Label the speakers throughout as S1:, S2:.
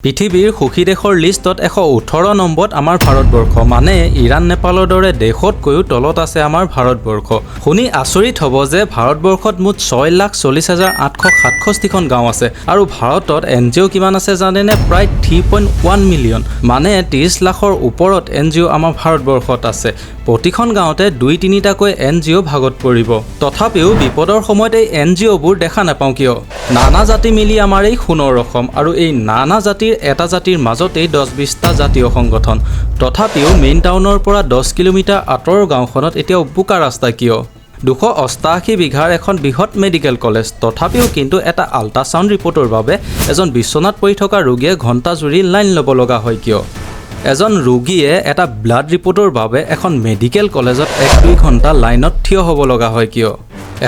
S1: পৃথিৱীৰ সুখী দেশৰ লিষ্টত 118 নম্বৰত আমাৰ ভাৰতবৰ্ষ মানে ইৰাণ নেপালৰ দৰে দেশতকৈও তলত আছে আমাৰ ভাৰতবৰ্ষ। শুনি আচৰিত হ'ব যে ভাৰতবৰ্ষত মুঠ 6,40,867খন গাঁও আছে আৰু ভাৰতত NGO কিমান আছে জানেনে? প্ৰায় 3.1 মিলিয়ন মানে 30 লাখৰ ওপৰত NGO আমাৰ ভাৰতবৰ্ষত আছে। প্ৰতিখন গাঁৱতে 2-3টাকৈ NGO ভাগত পৰিব। তথাপিও বিপদৰ সময়ত এই NGOবোৰ দেখা নাপাওঁ কিয়? নানা জাতি মিলি আমাৰ এই সোণৰ অসম আৰু এই নানা জাতিৰ এটা জাতিৰ মাজতেই 10-20টা জাতীয় সংগঠন। তথাপিও মেইন টাউনৰ পৰা 10 কিলোমিটাৰ আঁতৰৰ গাঁওখনত এতিয়াও বোকা ৰাস্তা কিয়? 288 বিঘাৰ এখন বৃহৎ মেডিকেল কলেজ। তথাপিও কিন্তু এটা আল্ট্ৰাছাউণ্ড ৰিপৰ্টৰ বাবে এজন বিচনাত পৰি থকা ৰোগীয়ে ঘণ্টা জুৰি লাইন ল'ব লগা হয় কিয়? এজন ৰোগীয়ে এটা ব্লাড ৰিপৰ্টৰ বাবে এখন মেডিকেল কলেজত 1-2 ঘণ্টা লাইনত থিয় হ'ব লগা হয় কিয়?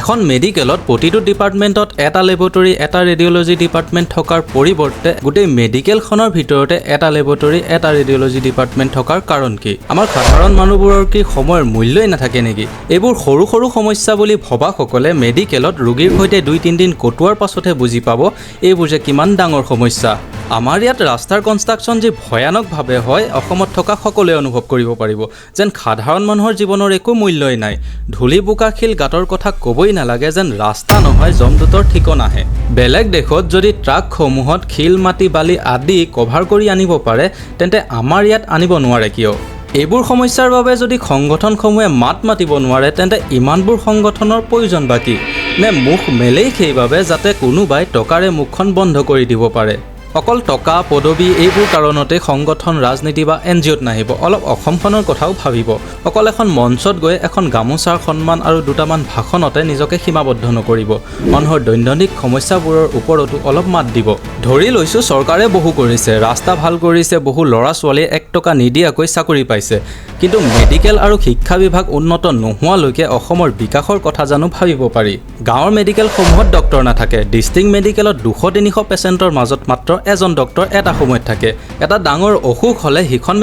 S1: এখন মেডিকেলত প্ৰতিটো ডিপাৰ্টমেণ্টত এটা লেবৰেটৰী এটা ৰেডিঅ'লজি ডিপাৰ্টমেণ্ট থকাৰ পৰিৱৰ্তে গোটেই মেডিকেলখনৰ ভিতৰতে এটা লেবৰেটৰী এটা ৰেডিঅ'লজি ডিপাৰ্টমেণ্ট থকাৰ কাৰণ কি? আমাৰ সাধাৰণ মানুহবোৰৰ কি সময়ৰ মূল্যই নাথাকে নেকি? এইবোৰ সৰু সৰু সমস্যা বুলি ভবাসকলে মেডিকেলত ৰোগীৰ সৈতে 2-3 দিন কটোৱাৰ পাছতহে বুজি পাব এইবোৰ যে কিমান ডাঙৰ সমস্যা। আমাৰ ইয়াত ৰাস্তাৰ কনষ্ট্ৰাকশ্যন যি ভয়ানকভাৱে হয় অসমত থকা সকলোৱে অনুভৱ কৰিব পাৰিব যেন সাধাৰণ মানুহৰ জীৱনৰ একো মূল্যই নাই। ধূলি বোকা শিল গাঁতৰ কথা ক'বই নালাগে যেন ৰাস্তা নহয় যমদূতৰ ঠিকনাহে। বেলেগ দেশত যদি ট্ৰাকসমূহত শিল মাটি বালি আদি কভাৰ কৰি আনিব পাৰে তেন্তে আমাৰ ইয়াত আনিব নোৱাৰে কিয়? এইবোৰ সমস্যাৰ বাবে যদি সংগঠনসমূহে মাত মাতিব নোৱাৰে তেন্তে ইমানবোৰ সংগঠনৰ প্ৰয়োজন বা কি? নে মুখ মেলেই সেইবাবে যাতে কোনোবাই টকাৰে মুখখন বন্ধ কৰি দিব পাৰে? অকল টকা পদবী এইবোৰ কাৰণতে সংগঠন ৰাজনীতি বা NGOত নাহিব। অলপ অসমখনৰ কথাও ভাবিব। অকল এখন মঞ্চত গৈ এখন গামোচাৰ সন্মান আৰু দুটামান ভাষণতে নিজকে সীমাবদ্ধ নকৰিব। মানুহৰ দৈনন্দিন সমস্যাবোৰৰ ওপৰতো অলপ মাত দিব। ধৰি লৈছোঁ চৰকাৰে বহু কৰিছে, ৰাস্তা ভাল কৰিছে, বহু ল'ৰা ছোৱালীয়ে 1 টকা নিদিয়াকৈ চাকৰি পাইছে। কিন্তু মেডিকেল আৰু শিক্ষা বিভাগ উন্নত নোহোৱালৈকে অসমৰ বিকাশৰ কথা জানো ভাবিব পাৰি? গাঁৱৰ মেডিকেলসমূহত ডক্টৰ নাথাকে। ডিষ্ট্ৰিক্ট মেডিকেলত 200-300 পেচেণ্টৰ মাজত মাত্ৰ এজন ডক্টৰ এটা সময়ত থাকে। এটা ডাঙৰ অসুখ হ'লে সিখন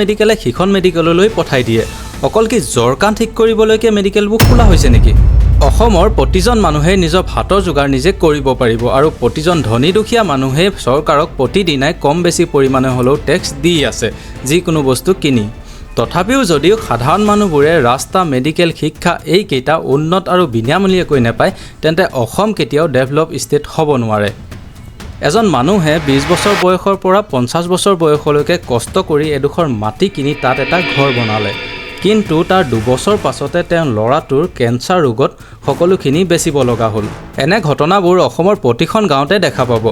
S1: মেডিকেললৈ পঠাই দিয়ে। অকল কি জ্বৰ কাহ ঠিক কৰিবলৈকে মেডিকেলবোৰ খোলা হৈছে নেকি? অসমৰ প্ৰতিজন মানুহে নিজৰ ভাতৰ যোগাৰ নিজে কৰিব পাৰিব আৰু প্ৰতিজন ধনী দুখীয়া মানুহে চৰকাৰক প্ৰতিদিনাই কম বেছি পৰিমাণে হ'লেও টেক্স দি আছে যিকোনো বস্তু কিনি। তথাপিও যদিও সাধাৰণ মানুহবোৰে ৰাস্তা মেডিকেল শিক্ষা এইকেইটা উন্নত আৰু বিনামূলীয়াকৈ নাপায় তেন্তে অসম কেতিয়াও ডেভেলপ ষ্টেট হ'ব নোৱাৰে। এজন মানুহে 20 বছৰ বয়সৰ পৰা 50 বছৰ বয়সলৈকে কষ্ট কৰি এডোখৰ মাটি কিনি তাত এটা ঘৰ বনালে। কিন্তু তাৰ 2 বছৰ পাছতে তেওঁৰ ল'ৰাটোৰ কেঞ্চাৰ ৰোগত সকলোখিনি বেচিব লগা হ'ল। এনে ঘটনাবোৰ অসমৰ প্ৰতিখন গাঁৱতে দেখা পাব।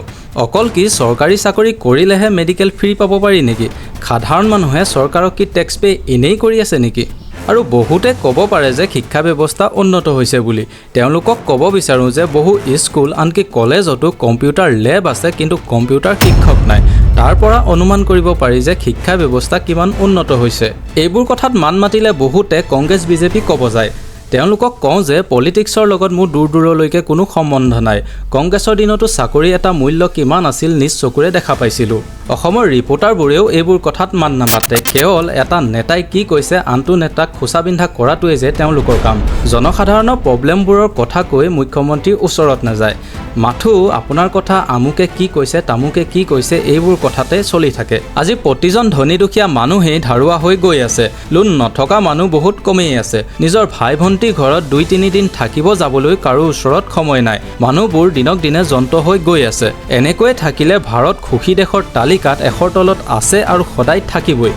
S1: অকল কি চৰকাৰী চাকৰি কৰিলেহে মেডিকেল ফ্ৰী পাব পাৰি নেকি? সাধাৰণ মানুহে চৰকাৰক কি টেক্স পে এনেই কৰি আছে নেকি? আৰু বহুতে ক'ব পাৰে যে শিক্ষা ব্যৱস্থা উন্নত হৈছে বুলি। তেওঁলোকক ক'ব বিচাৰোঁ যে বহু স্কুল আনকি কলেজতো কম্পিউটাৰ লেব আছে কিন্তু কম্পিউটাৰ শিক্ষক নাই। তাৰ পৰা অনুমান কৰিব পাৰি যে শিক্ষা ব্যৱস্থা কিমান উন্নত হৈছে। এইবোৰ কথাত মান মাতিলে বহুতে কংগ্ৰেছ বিজেপি ক'ব যায়। তেওঁলোকক কওঁ যে পলিটিক্সৰ লগত মোৰ দূৰলৈকে কোনো সম্বন্ধ নাই। কংগ্ৰেছৰ দিনতো চাকৰি এটা মূল্য কিমান আছিল নিজ চকুৰে দেখা পাইছিলোঁ। অসমৰ ৰিপৰ্টাৰবোৰেও এইবোৰ কথাত মান নাপাতে। কেৱল এটা নেতাই কি কৈছে আনটো নেতাক খোচা বিন্ধা কৰাটোৱে যে তেওঁলোকৰ কাম। জনসাধাৰণৰ প্ৰব্লেমবোৰৰ কথা কৈ মুখ্যমন্ত্ৰীৰ ওচৰত নাযায়। মাথো আপোনাৰ কথা আমুকে কি কৈছে তামুকে কি কৈছে এইবোৰ কথাতে চলি থাকে। আজি প্ৰতিজন ধনী দুখীয়া মানুহেই ধাৰুৱা হৈ গৈ আছে। লোন নথকা মানুহ বহুত কমেই আছে। নিজৰ ভাই ভণ্টি ঘৰত 2-3 দিন থাকিব যাবলৈ কাৰো ওচৰত সময় নাই। মানুহবোৰ দিনক দিনে যন্ত্ৰ হৈ গৈ আছে। এনেকৈয়ে থাকিলে ভাৰত সুখী দেশৰ তালিকাত 100ৰ তলত আছে আৰু সদায় থাকিবই।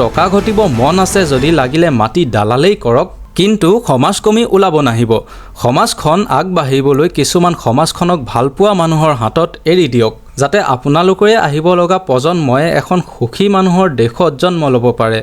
S1: টকা ঘটিব মন আছে যদি লাগিলে মাটি দালালেই কৰক কিন্তু সমাজ কমি ওলাব নাহিব। সমাজখন আগবাঢ়িবলৈ কিছুমান সমাজখনক ভালপোৱা মানুহৰ হাতত এৰি দিয়ক যাতে আপোনালোকৰে আহিব লগা প্ৰজন্মই এখন সুখী মানুহৰ দেশত জন্ম ল'ব পাৰে।